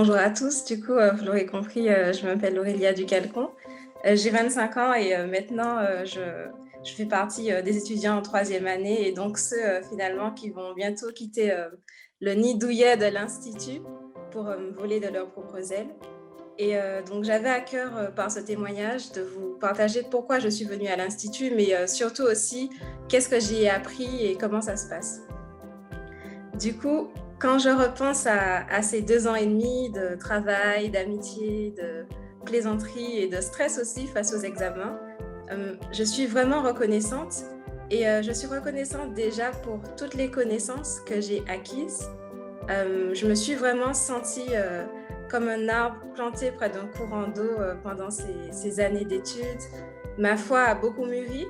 Bonjour à tous, vous l'aurez compris, je m'appelle Aurélia Ducalcon. J'ai 25 ans et maintenant je fais partie des étudiants en troisième année et donc ceux finalement qui vont bientôt quitter le nid douillet de l'Institut pour me voler de leurs propres ailes. Et donc j'avais à cœur par ce témoignage de vous partager pourquoi je suis venue à l'Institut, mais surtout aussi qu'est-ce que j'y ai appris et comment ça se passe. Du coup, quand je repense à ces 2 ans et demi de travail, d'amitié, de plaisanterie et de stress aussi face aux examens, je suis vraiment reconnaissante. Et je suis reconnaissante déjà pour toutes les connaissances que j'ai acquises. Je me suis vraiment sentie comme un arbre planté près d'un courant d'eau pendant ces années d'études. Ma foi a beaucoup mûri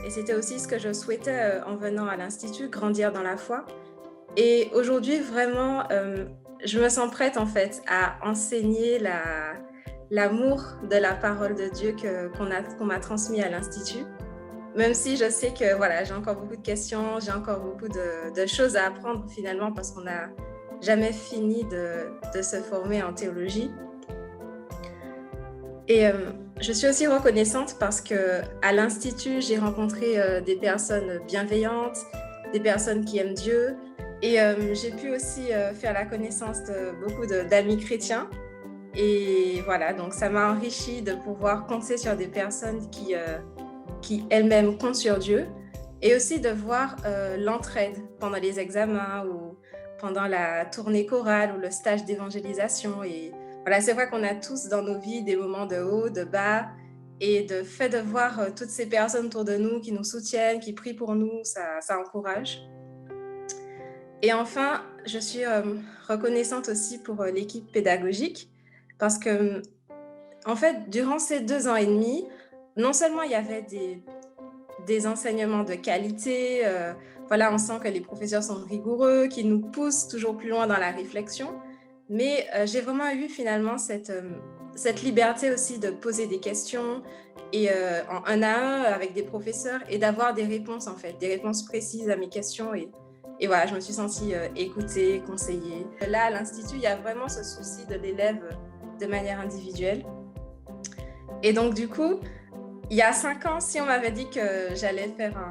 et c'était aussi ce que je souhaitais en venant à l'Institut, grandir dans la foi. Et aujourd'hui, vraiment, je me sens prête en fait à enseigner l'amour de la parole de Dieu qu'on m'a transmis à l'Institut. Même si je sais que voilà, j'ai encore beaucoup de questions, j'ai encore beaucoup de choses à apprendre finalement parce qu'on n'a jamais fini de se former en théologie. Et je suis aussi reconnaissante parce qu'à l'Institut, j'ai rencontré des personnes bienveillantes, des personnes qui aiment Dieu. Et j'ai pu aussi faire la connaissance de beaucoup d'amis chrétiens. Et voilà, donc ça m'a enrichie de pouvoir compter sur des personnes qui elles-mêmes comptent sur Dieu. Et aussi de voir l'entraide pendant les examens ou pendant la tournée chorale ou le stage d'évangélisation. Et voilà, c'est vrai qu'on a tous dans nos vies des moments de haut, de bas. Et de fait de voir toutes ces personnes autour de nous qui nous soutiennent, qui prient pour nous, ça encourage. Et enfin, je suis reconnaissante aussi pour l'équipe pédagogique parce que, en fait, durant ces 2 ans et demi, non seulement il y avait des enseignements de qualité, voilà, on sent que les professeurs sont rigoureux, qu'ils nous poussent toujours plus loin dans la réflexion, mais j'ai vraiment eu finalement cette liberté aussi de poser des questions et en un à un avec des professeurs et d'avoir des réponses en fait, des réponses précises à mes questions et voilà, je me suis sentie écoutée, conseillée. Là, à l'Institut, il y a vraiment ce souci de l'élève de manière individuelle. Et donc, du coup, il y a 5 ans, si on m'avait dit que j'allais faire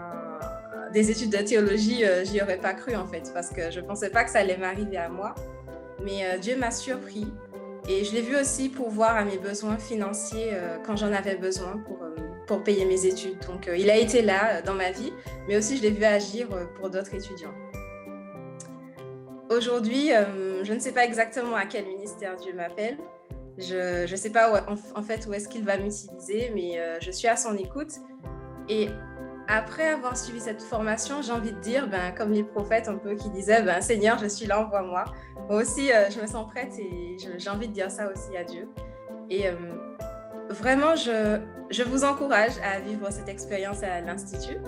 des études de théologie, j'y aurais pas cru en fait, parce que je pensais pas que ça allait m'arriver à moi. Mais Dieu m'a surpris. Et je l'ai vu aussi pourvoir à mes besoins financiers quand j'en avais besoin pour payer mes études. Donc, il a été là dans ma vie, mais aussi je l'ai vu agir pour d'autres étudiants. Aujourd'hui, je ne sais pas exactement à quel ministère Dieu m'appelle. Je ne sais pas en fait où est-ce qu'il va m'utiliser, mais je suis à son écoute. Et après avoir suivi cette formation, j'ai envie de dire, comme les prophètes un peu qui disaient, Seigneur, je suis là, envoie-moi. Moi aussi, je me sens prête et j'ai envie de dire ça aussi à Dieu. Et vraiment, je vous encourage à vivre cette expérience à l'Institut.